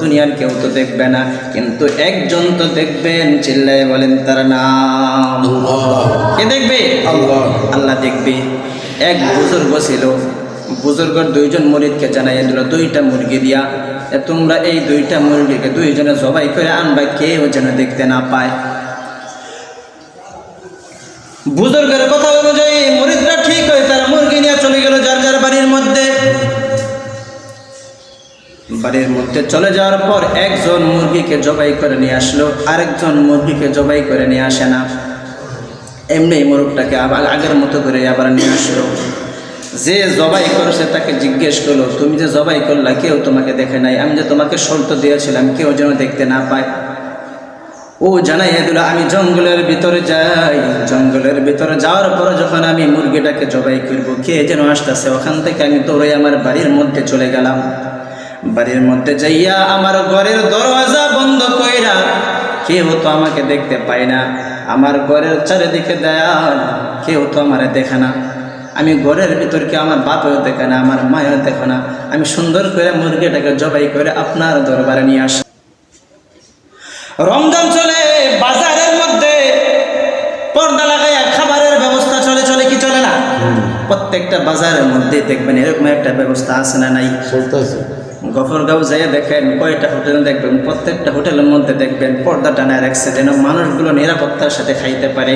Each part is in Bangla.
দুনিয়ার কেউ তো দেখবে না, কিন্তু একজন তো দেখবেন, চিল্লায় বলেন তার নাম। কে দেখবে? আল্লাহ। আল্লাহ দেখবে। এক বুজুর্গ ছিল, বুজুর্গর দুইজন মুরিদকে জানাইয়া দিল দুইটা মুরগি দিয়া, তোমরা এই দুইটা মুরগিকে দুইজনে জবাই করে আনবা, কেউ যেন দেখতে না পায়। বুজুর্গের কথা অনুযায়ী মুরিদরা ঠিক হয়ে তারা মুরগি নিয়ে চলে গেল যার যার বাড়ির মধ্যে। বাড়ির মধ্যে চলে যাওয়ার পর একজন মুরগিকে জবাই করে নিয়ে আসলো, আরেকজন মুরগিকে জবাই করে নিয়ে আসে না, এমনি মুরগটাকে আবার আগের মতো করে আবার নিয়ে আসলো। যে জবাই করেছে তাকে জিজ্ঞেস করলো, তুমি যে জবাই করলা কেউ তোমাকে দেখে নাই, আমি যে তোমাকে শর্ত দিয়েছিলাম কেউ যেন দেখতে না পায়। ও জানাইয়া দিল, আমি জঙ্গলের ভিতরে যাই, জঙ্গলের ভিতরে যাওয়ার পর যখন আমি মুরগিটাকে জবাই করবো কে যেন আসতেছে, ওখান থেকে আমি দৌড়ে আমার বাড়ির মধ্যে চলে গেলাম। বাড়ির মধ্যে যাইয়া আমার ঘরের দরওয়াজা বন্ধ কইরা, কেউ তো আমাকে দেখতে পায় না, আমার ঘরের চারিদিকে দেয়াল, কেউ তো আমার দেখে না, আমি ঘরের ভিতরকে আমার বাপেও দেখে না, আমার মায়েও দেখে না, আমি সুন্দর করে মুরগিটাকে জবাই করে আপনার দরবারে নিয়ে আসি। রমজান চলে, বাজারের মধ্যে পর্দা লাগাইয়া খাবারের ব্যবস্থা চলে, চলে কি চলে না? প্রত্যেকটা বাজারের মধ্যে দেখবেন এরকম একটা ব্যবস্থা আছে না নাই? গফরগাঁও যাইয়া দেখেন, কয়টা হোটেল দেখবেন, প্রত্যেকটা হোটেলের মধ্যে দেখবেন পর্দা টানায় রাখছে যেন মানুষগুলো নিরাপত্তার সাথে খাইতে পারে।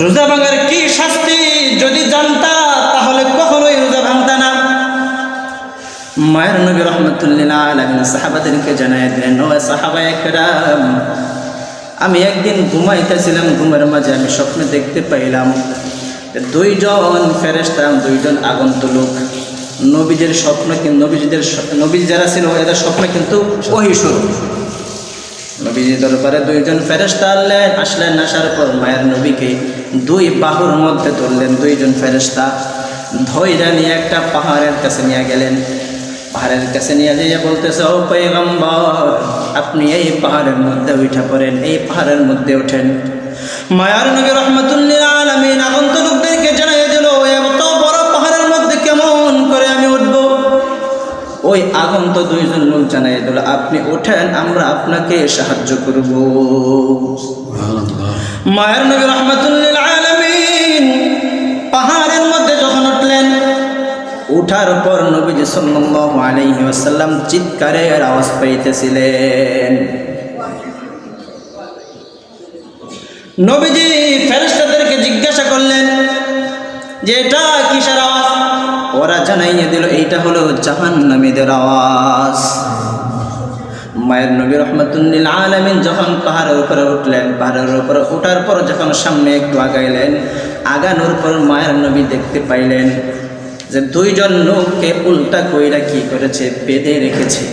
রোজা ভাঙার কি শাস্তি যদি জানতা তাহলে কখনোই রোজা ভাঙতা না। মায়ের নবী রহমতুল্লাহ আলাইহি সাহাবাদেরকে জানায় দিলেন, ও সাহাবায়ে কেরাম, আমি একদিন ঘুমাইতেছিলাম, ঘুমের মাঝে আমি স্বপ্নে দেখতে পাইলাম দুইজন ফেরেশতা, দুইজন আগন্তুক লোক। নবীদের স্বপ্ন, নবী যারা ছিল এদের স্বপ্ন কিন্তু ওহী শুরু। নবীজির দরবারে দুইজন ফেরেশতা আসলেন, আসার পর মায়ের নবীকে দুই বাহুর মধ্যে ধরলেন, দুইজন ফেরেশতা ধইরা নিয়ে একটা পাহাড়ের কাছে নিয়ে গেলেন। পাহাড়ের কাছে নিয়ে যাইয়া বলতেছে, ও পয়গম্বর, আপনি এই পাহাড়ের মধ্যে উঠা পড়েন, এই পাহাড়ের মধ্যে ওঠেন। মায়ার নবী রহমাতুল্লিল আলামিন আগন্তুক লোকদেরকে জানাইয়া দিল, এত বড় পাহাড়ের মধ্যে কেমন করে আমি উঠব? ওই আগন্তুক দুইজন লোক জানাইয়া দিল, আপনি ওঠেন, আমরা আপনাকে সাহায্য করব। মায়ার নবী রহমাতুল্লিল আলামিন পাহাড়ের মধ্যে যখন উঠলেন, উঠার পর নবীজি সাল্লাল্লাহু আলাইহি ওয়াসাল্লাম চিৎকারের আওয়াজ পাইতেছিলেন। নবীজি ফেরেশতাদেরকে জিজ্ঞাসা করলেন যে এটা কিসের আওয়াজ? ওরা জানাইয়ে দিল, এইটা হলো জাহান্নামীদের আওয়াজ। মায়ের নবী রহমাতুল্লিল আলামিন যখন পাহাড়ের উপরে উঠলেন, পাহাড়ের উপরে উঠার পর যখন সামনে একটু আগাইলেন, আগানোর পর মায়ের নবী দেখতে পাইলেন যে দুইজন লোককে উল্টা কইরা কি করেছে, বেঁধে রেখেছে।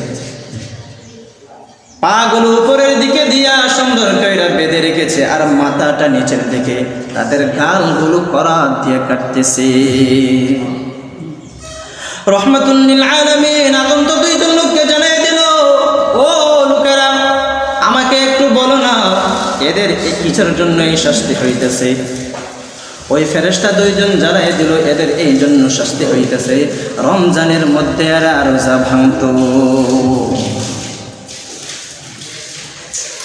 পাগুলো উপরের দিকে দিয়া সুন্দর কইরা বেঁধে রেখেছে, আর মাথাটা নিচের দিকে, তাদের গালগুলো করাত দিয়ে কাটতেছে। রহমাতুল্লিল আলামিন আগন্তুক দুইজন লোককে জানাই দিল, ও লোকেরা, আমাকে একটু বলো না এদের কিসের জন্য এই শাস্তি হইতেছে? ওই ফেরেশতা দুইজন জানাই দিল, এদের এই জন্য শাস্তি হইতেছে, রমজানের মধ্যে এরা রোজা ভাঙত।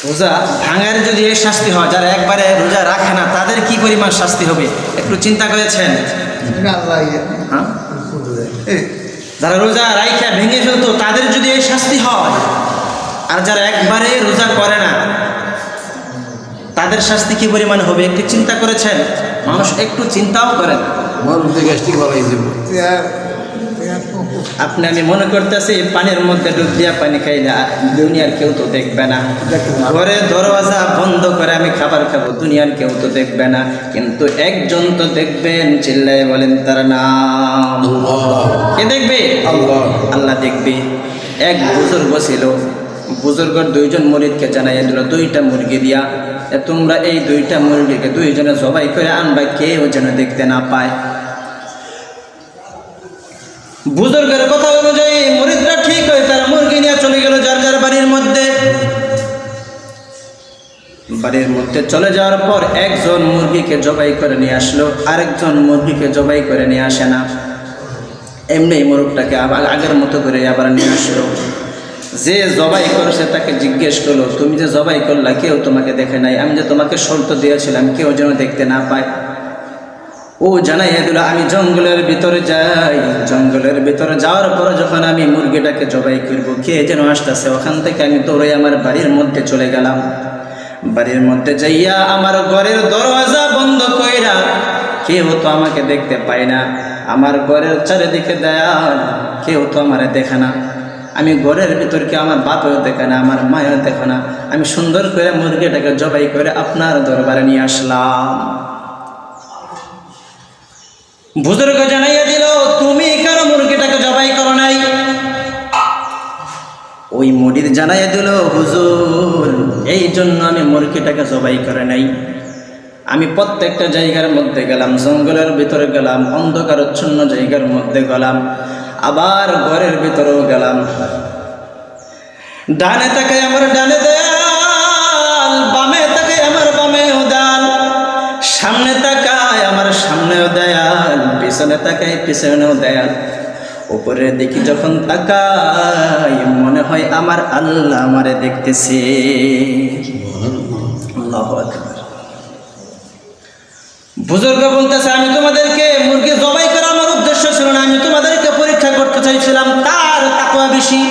রোজা ভাঙার যদি এই শাস্তি হয়, যারা একবারে রোজা রাখে না তাদের কি পরিমাণ শাস্তি হবে একটু চিন্তা করেছেন? যারা রোজা রাইখা ভেঙে ফেলতো তাদের যদি এই শাস্তি হয়, আর যারা একবারে রোজা করে না তাদের শাস্তি কি পরিমাণ হবে একটু চিন্তা করেছেন? মানুষ একটু চিন্তাও করেন। আপনি আমি মনে করতেছি পানির মধ্যে ডুব দিয়া পানি খাই না, দুনিয়ার কেউ তো দেখবে না, ঘরে দরওয়াজা বন্ধ করে আমি খাবার খাবো, দুনিয়ার কেউ তো দেখবে না, কিন্তু একজন তো দেখবেন, চিল্লায় বলেন তার নাম। কে দেখবে? আল্লাহ। আল্লাহ দেখবে। এক বুজুর্গ ছিল, বুজুর্গর দুইজন মুরিদকে জানাইয়া দিল দুইটা মুরগি দিয়া, তোমরা এই দুইটা মুরগিকে দুইজনে জবাই করে আনবা, কেউ যেন দেখতে না পায়। বুজুর্গের কথা অনুযায়ী মুরিদরা ঠিক হয়ে তারা মুরগি নিয়ে চলে গেল যার যার বাড়ির মধ্যে। বাড়ির মধ্যে চলে যাওয়ার পর একজন মুরগিকে জবাই করে নিয়ে আসলো, আরেকজন মুরগিকে জবাই করে নিয়ে আসে না, এমনি মোরগটাকে আবার আগের মতো করে আবার নিয়ে আসলো। যে জবাই করেছে তাকে জিজ্ঞেস করলো, তুমি যে জবাই করলা কেউ তোমাকে দেখে নাই, আমি যে তোমাকে শর্ত দিয়েছিলাম কেউ যেন দেখতে না পায়। ও জানাইয়া দিল, আমি জঙ্গলের ভিতরে যাই, জঙ্গলের ভিতরে যাওয়ার পর যখন আমি মুরগিটাকে জবাই করব, কে যেন আসতেছে, ওখান থেকে আমি দৌড়ে আমার বাড়ির মধ্যে চলে গেলাম। বাড়ির মধ্যে যাইয়া আমার ঘরের দরওয়াজা বন্ধ কইরা, কেউ তো আমাকে দেখতে পায় না, আমার ঘরের চারিদিকে দেয়াল, কেউ তো আমার দেখে না। আমি ঘরের ভিতরকে আমার বাপেও দেখে না, আমার মায়েও দেখে না। আমি সুন্দর করে মুরগিটাকে জবাই করে আপনার দরবারে নিয়ে আসলাম। বুজুর্গ জানাইয়া দিল, তুমি কেন মুরগিটাকে জবাই করো নাই? ওই মুরিদ জানাইয়া দিল, হুজুর এই জন্য আমি মুরগিটাকে জবাই করে নাই। আমি প্রত্যেকটা জায়গার মধ্যে গেলাম, জঙ্গলের ভিতরে গেলাম, অন্ধকারচ্ছন্ন জায়গার মধ্যে গেলাম, আবার ঘরের ভিতরেও গেলাম। ডানে তাকে আমার ডানে দেয়াল, বামে তাকে আমার বামেও দেয়াল, সামনে তাকায় আমার সামনেও দেয়াল, পিছনে তাকায় পিছনেও দেয়াল। উপরে দেখি যখন তাকাই মনে হয় আমার আল্লাহ আমারে দেখতেছে। আল্লাহু আকবার। বুজুর্গ বলতেছে, আমি তোমাদেরকে মুরগি জবাই করা আমার উদ্দেশ্য ছিল না, আমি তোমাদেরকে পরীক্ষা করতে চাইছিলাম কার তাকওয়া বেশি।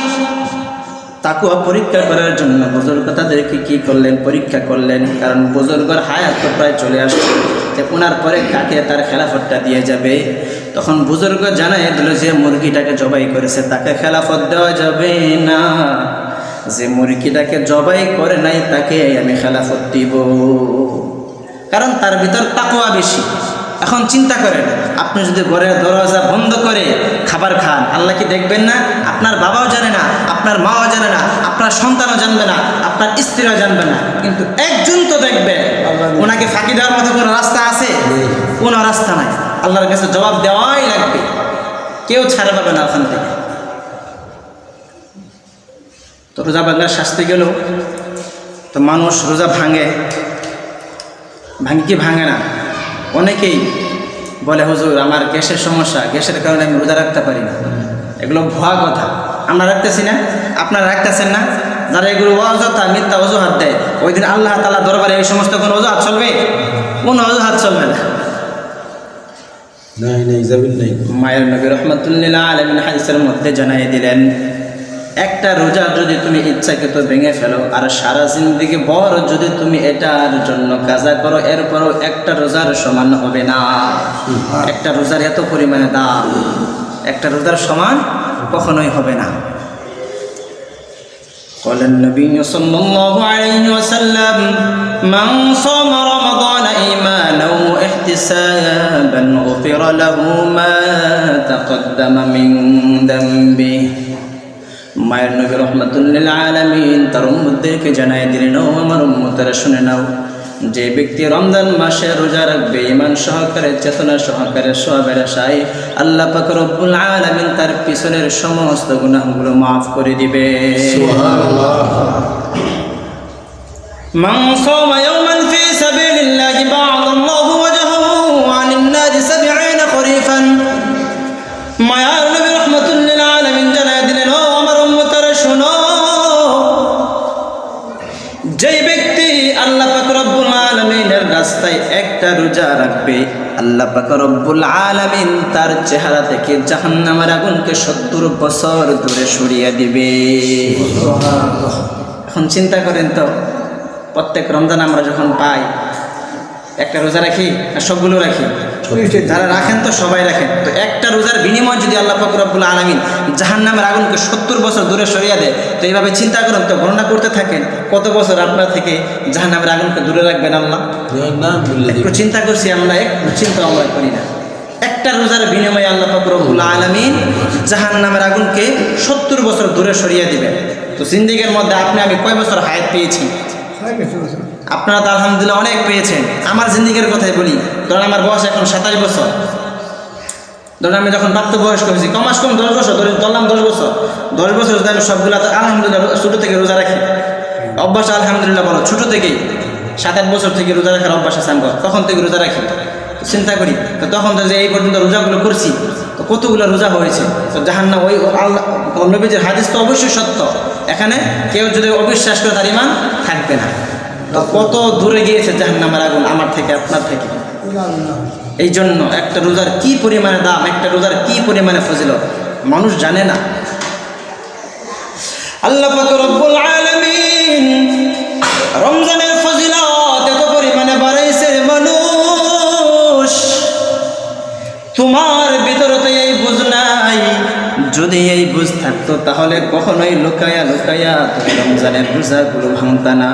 তাকওয়া পরীক্ষা করার জন্য বুজুর্গ তাদেরকে কি করলেন, পরীক্ষা করলেন। কারণ বুজুর্গর হায়াত তো প্রায় চলে আসছে, যে ওনার পরে কাকে তার খেলাফতটা দিয়ে যাবে। তখন বুজুর্গ জানাই দিল, যে মুরগিটাকে জবাই করেছে তাকে খেলাফত দেওয়া যাবে না, যে মুরগিটাকে জবাই করে নাই তাকে আমি খেলাফত দিব, কারণ তার ভিতর তাকওয়া বেশি। এখন চিন্তা করেন, আপনি যদি ঘরের দরজা বন্ধ করে খাবার খান, আল্লাহ কি দেখবেন না? আপনার বাবাও জানে না, আপনার মাও জানে না, আপনার সন্তানও জানবে না, আপনার স্ত্রীও জানবে না, কিন্তু একজন তো দেখবে। ওনাকে ফাঁকি দেওয়ার মতো কোনো রাস্তা আছে? কোনো রাস্তা নাই। আল্লাহর কাছে জবাব দেওয়াই লাগবে, কেউ ছাড়া পাবে না ওখান থেকে। তো রোজা ভাঙার শাস্তি গেল, তো মানুষ রোজা ভাঙে কি ভাঙে না? অনেকেই বলে, হুজুর আমার গ্যাসের সমস্যা, গ্যাসের কারণে আমি রোজা রাখতে পারি না। এগুলো ভুয়া কথা। আমরা রাখতেছি না, আপনারা রাখতেছেন না। যারা এগুলো অযথা মিথ্যা অজুহাত দেয়, ওই দিন আল্লাহ তাআলা দরবারে এই সমস্ত কোনো অজুহাত চলবে? কোনো অজুহাত চলবে না। মায়ের নবী রাহমাতুল লিল আলামিন হাদিসের মধ্যে জানাই দিলেন, একটা রোজা যদি তুমি ইচ্ছাকৃত ভেঙে ফেলো আর সারা জিন্দেগি ভর যদি তুমি এটার জন্য কাজা করো, এরপরও একটা রোজার সমান হবে না। একটা রোজার এত পরিমাণে দাম, একটা রোজার সমান কখনোই হবে না। قال النبي صلى الله عليه وسلم من صام رمضان إيمانا واحتسابا غفر له ما تقدم من ذنبه। মায়ের নবী রাহমাতুল লিল আলামিন তার উম্মতদেরকে জানাই দিলেন, ও আমার উম্মতেরা শুনে নাও, যে ব্যক্তি রমজান মাসে রোজা রাখবে ঈমান সহকারে, চেতনা সহকারে, সওয়াবের আশায়, আল্লাহ পাক রব্বুল আলামিন তার পিছনের সমস্ত গুনাহগুলো মাফ করে দিবে। সুবহানাল্লাহ। মান সাওমা ইয়াওমান ফি সাবিলিল্লাহি বা'দাল্লাহু ওয়াজহাহু আনিন নারি 70 খরিফান। মায়ের নবী রাহমাতুল লিল আলামিন জানাই দিলেন, ও আমার উম্মতরা শুনো, যেই ব্যক্তি আল্লাহ পাক রব্বুল আলামিনের রাস্তায় একটা রোজা রাখবে, আল্লাহ পাক রব্বুল আলামিন তার চেহারা থেকে জাহান্নামের আগুনকে 70 বছর দূরে সরিয়ে দিবে। এখন চিন্তা করেন তো, প্রত্যেক রমজান আমরা যখন পাই, একটা রোজা রাখি আর সবগুলো রাখি? যারা রাখেন তো সবাই রাখেন। তো একটা রোজার বিনিময় যদি আল্লাহ পাক রব্বুল আলামিন জাহান্নামের আগুনকে 70 বছর দূরে সরিয়ে দেয়, তো এইভাবে চিন্তা করুন তো, গণনা করতে থাকেন কত বছর আপনার থেকে জাহান্নামের আগুনকে দূরে রাখবেন আল্লাহ। একটু চিন্তা করছি আমরা? একটু চিন্তা আমরা করি না। একটা রোজার বিনিময়ে আল্লাহ পাক রব্বুল আলামিন জাহান্নামের আগুনকে 70 বছর দূরে সরিয়ে দিবেন। তো জিন্দেগির মধ্যে আপনি আমি কয় বছর হায়াত পেয়েছি? আপনারা তো আলহামদুলিল্লাহ অনেক পেয়েছেন। আমার জিন্দেগির কথাই বলি, ধরেন আমার বয়স এখন 27 বছর। ধরেন আমি যখন প্রাপ্তবয়স্ক হয়েছি, কমাস কম 10 বছর, ধরলাম 10 বছর। 10 বছর যদি আমি সবগুলো আলহামদুলিল্লাহ ছোটো থেকে রোজা রাখি, অভ্যাস আলহামদুলিল্লাহ বলো, ছোটো থেকেই 7-8 বছর থেকে রোজা রাখার অভ্যাস আছে আমার, তখন থেকে রোজা রাখি। চিন্তা করি তো তখন তো যে এই পর্যন্ত রোজাগুলো করছি তো কতগুলো রোজা হয়েছে, তো জাহান্নাম ওই আল্লাহ নবীজির হাদিস তো অবশ্যই সত্য, এখানে কেউ যদি অবিশ্বাস করে তার ঈমান থাকবে না। তো কত দূরে গিয়েছে জাহান্নামের আগুন আমার থেকে আপনার থেকে। এই জন্য একটা রোজার কি পরিমাণে দাম, একটা রোজার কি পরিমাণে ফজিলত মানুষ জানে না। আল্লাহ পাক রব্বুল আলামিন রমজানের ফজিলত এত পরিমাণে বাড়াইছে মানুষ, তোমার ভিতরে তো এই বুঝ নাই। যদি এই বুঝ থাকতো তাহলে কখনোই লুকায়া লুকায়া তুমি রমজানের রোজাগুলো ভাঙতা না।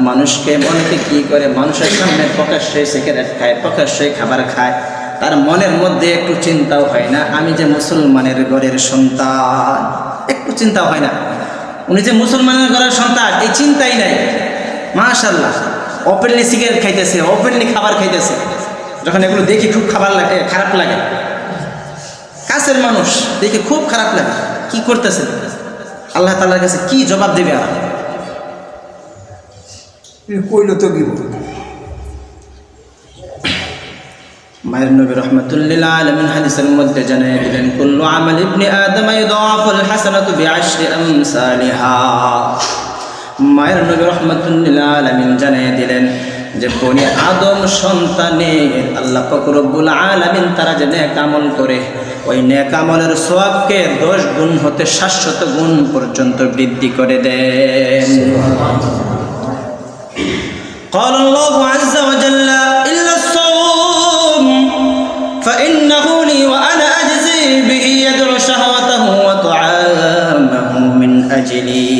মানুষকে অনেকে কি করে, মানুষের সামনে প্রকাশ্যে সিগারেট খায়, প্রকাশ্যে খাবার খায়, তার মনের মধ্যে একটু চিন্তাও হয় না আমি যে মুসলমানের ঘরের সন্তান, একটু চিন্তাও হয় না উনি যে মুসলমানের ঘরের সন্তান, এই চিন্তাই নাই। মাশাআল্লাহ ওপেনলি সিগারেট খাইতেছে, ওপেনলি খাবার খাইতেছে, যখন এগুলো দেখি খুব খারাপ লাগে। কাছের মানুষ দেখে খুব খারাপ লাগে, কি করতেছে, আল্লাহ তাআলার কাছে কি জবাব দেবে? আর কইল তো কি মায়ের নবী রাহমাতুল্লিল আলামিন হাদিসের মধ্যে জানিয়ে দিলেন, কুল্লু আমাল ইবনি আদম ইউদাফুল হাসানাতু বিআশরি আমসালিহা। মায়ের নবী রাহমাতুল্লিল আলামিন জানিয়ে দিলেন যে বনি আদম সন্তানের আল্লাহ পাক রব্বুল আলামিন তারা যে নেক আমল করে ওই নেক আমলের সওয়াবকে 10 গুণ হতে 700 গুণ পর্যন্ত বৃদ্ধি করে দেন। قال الله عز وجل إلا الصوم فإنه لي وأنا أجزي به يدعو شهوته وطعامه من أجلي।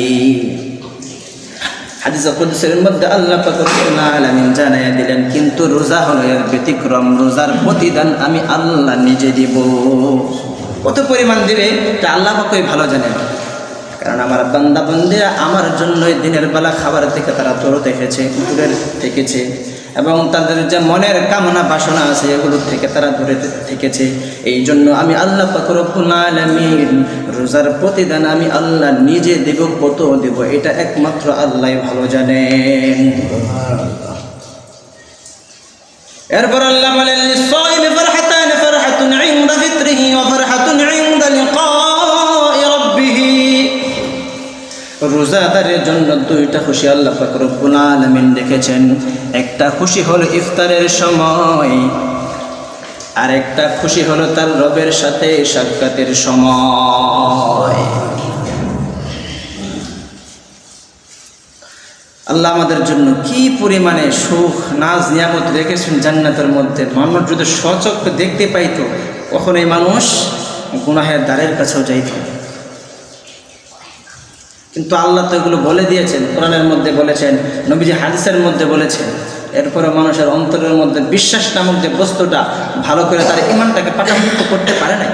হাদিসে কুদসির মধ্যে আল্লাহ পাক রব্বুল আলামিন জানায়া দিলেন, কিন্তু রোজা হলো এর ব্যতিক্রম, রোজার প্রতিদান আমি আল্লাহ নিজে দিব। কত পরিমাণ দিবে তা আল্লাহ পাকই ভালো জানেন, কারণ আমার বান্দা বান্দিরা আমার জন্যই দিনের বেলা খাবার থেকে তারা দূরে থেকেছে এবং তাদের যে মনের কামনা বাসনা আছে এগুলোর থেকে তারা দূরে থেকেছে। এই জন্য আমি আল্লাহ পাক রব্বুল আলামিন রোজার প্রতিদান আমি আল্লাহ নিজে দেব। কত দেব এটা একমাত্র আল্লাহই ভালো জানেন। এরপর আল্লাহ বলেন, লিস-সাইমি ফারহাতান, ফারহাতুন ইনদা ফিত্রিহি ওয়া ফারহাতুন ইনদা লিকাই রাব্বিহি। রোজাদারের জন্য 2টা খুশি আল্লাহ পাক রব্বুল আলামিন রেখেছেন। একটা খুশি হলো ইফতারের সময়, আর একটা খুশি হলো তার রবের সাথে সাক্ষাতের সময়। আল্লাহ আমাদের জন্য কি পরিমাণে সুখ নাজ নিয়ামত রেখেছেন জান্নাতের মধ্যে। মানুষ যদি স্বচক্ষে দেখতে পাইতো কখন এই মানুষ গুনাহের দ্বারের কাছেও যাইত, কিন্তু আল্লাহ তো এগুলো বলে দিয়েছেন, কোরআনের মধ্যে বলেছেন, নবীজি হাদিসের মধ্যে বলেছেন। এরপরে মানুষের অন্তরের মধ্যে বিশ্বাস নামক যে বস্তুটা ভালো করে তার ঈমানটাকে পাকাপোক্ত করতে পারে না।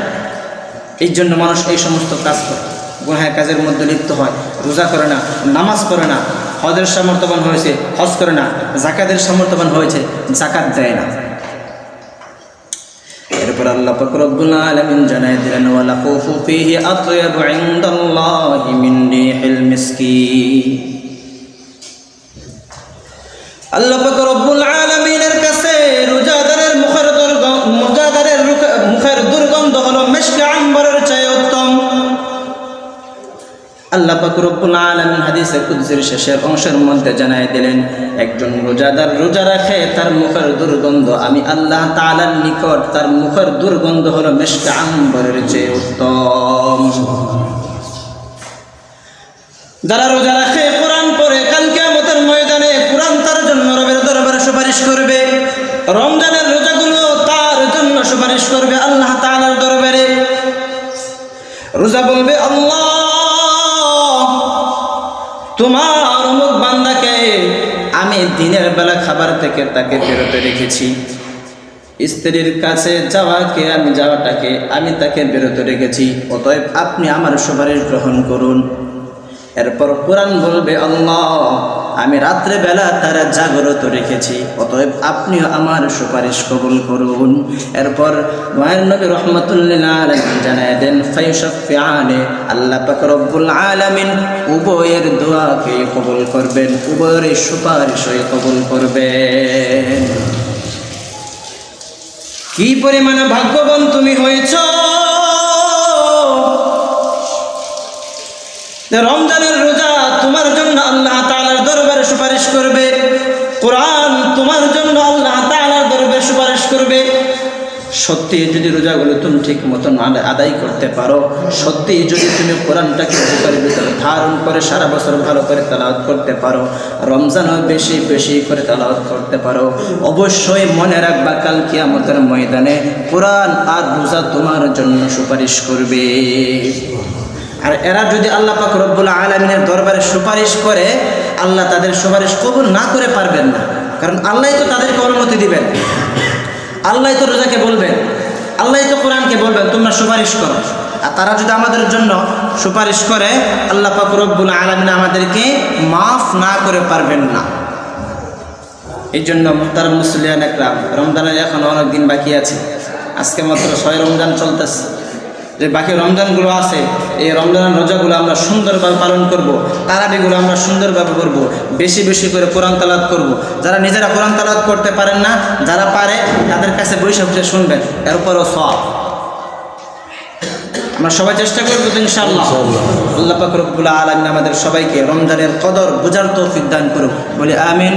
এই জন্য মানুষ এই সমস্ত কাজ করে, গুনাহের কাজের মধ্যে লিপ্ত হয়, রোজা করে না, নামাজ পড়ে না, হজের সামর্থ্যবান হয়েছে হজ করে না, যাকাতের সামর্থ্যবান হয়েছে যাকাত দেয় না। এরপর আল্লাহ পাক রব্বুল আলামিন জানায় দিলেন, ওয়ালাকুফু ফীহি আতয়াবু ইনদাল্লাহি মিন রিহিল মিসকিন। আল্লাহ পাক রব্বুল আলামিনের কাছে রোজাদারের মুখের দুর্গন্ধ হলো মিশকে আম্বরের চেয়ে উত্তম। আল্লাহ পাক রব্বুল আলামিন হাদিসে কুদসির শেষের অংশের মধ্যে জানায় দিলেন, একজন রোজাদার রোজা রাখে, তার মুখের দুর্গন্ধ আমি আল্লাহ তাআলার নিকট তার মুখের দুর্গন্ধ হলো মিশকে আম্বরের চেয়ে উত্তম। যারা রোজা রাখে, কোরআন পড়ে, কাল কিয়ামতের ময়দানে কোরআন তার জন্য রবের দরবারে সুপারিশ করবে। রমজানের রোজাগুলো তার জন্য সুপারিশ করবে আল্লাহ তাআলার দরবারে। রোজা বলবে, আল্লাহ তোমার অমুক বান্দাকে আমি দিনের বেলা খাবার থেকে তাকে বিরত রেখেছি, স্ত্রীর কাছে যাওয়াটাকে আমি তাকে বিরত রেখেছি, অতএব আপনি আমার সুপারিশ গ্রহণ করুন। এরপর কোরআন বলবে, আল্লাহ আমি রাত্রে বেলা তারা জাগ্রত রেখেছি, অতএব আপনিও আমার সুপারিশ কবুল করুন। এরপর মায়ের নবী রাহমাতুল্লিল আলামিন জানায় দেন, ফায়ুশাফিআনে, আল্লাহ পাক রব্বুল আলামিন উভয়ের দোয়াকে কবুল করবেন, উভয়ের সুপারিশই কবুল করবেন। কি পরিমাণে ভাগ্যবান তুমি হয়েছ। রমজানের রোজা তোমার জন্য আল্লাহ তাআলার দরবারে সুপারিশ করবে, কোরআন তোমার জন্য আল্লাহ তাআলার দরবারে সুপারিশ করবে। সত্যি যদি রোজাগুলো তুমি ঠিক মতন আদায় করতে পারো, সত্যি যদি তুমি কোরআনটাকে বুকের ভিতরে ধারণ করে সারা বছর ভালো করে তেলাওয়াত করতে পারো, রমজানও বেশি বেশি করে তেলাওয়াত করতে পারো, অবশ্যই মনে রাখবা কাল কিয়ামতের ময়দানে কোরআন আর রোজা তোমার জন্য সুপারিশ করবে। আর এরা যদি আল্লাহ পাক রব্বুল আলামিনের দরবারে সুপারিশ করে, আল্লাহ তাদের সুপারিশ কবুল না করে পারবেন না, কারণ আল্লাহই তো তাদেরকে অনুমতি দিবেন, আল্লাহই তো রোজাকে বলবেন, আল্লাহই তো কোরআনকে বলবেন তোমরা সুপারিশ করো। আর তারা যদি আমাদের জন্য সুপারিশ করে, আল্লাহ পাক রব্বুল আলামিন আমাদেরকে মাফ না করে পারবেন না। এই জন্য মুহতারাম মুসলিয়ান একরাম, রমজানের এখন অনেক দিন বাকি আছে, আজকে মাত্র 6 রমজান চলতেছে। যে বাকি রমজানগুলো আছে, এই রমজানের রোজাগুলো আমরা সুন্দরভাবে পালন করব, তারাবিগুলো আমরা সুন্দরভাবে করব, বেশি বেশি করে কোরআন তেলাওয়াত করব। যারা নিজেরা কোরআন তেলাওয়াত করতে পারেন না, যারা পারে তাদের কাছে বসে বসে শুনবেন, এরপরও সওয়াব। আমরা সবাই চেষ্টা করব ইনশাআল্লাহ। আল্লাহ পাক রব্বুল আলামিন আমাদের সবাইকে রমজানের কদর বোঝার তৌফিক দান করুন, বলি আমিন।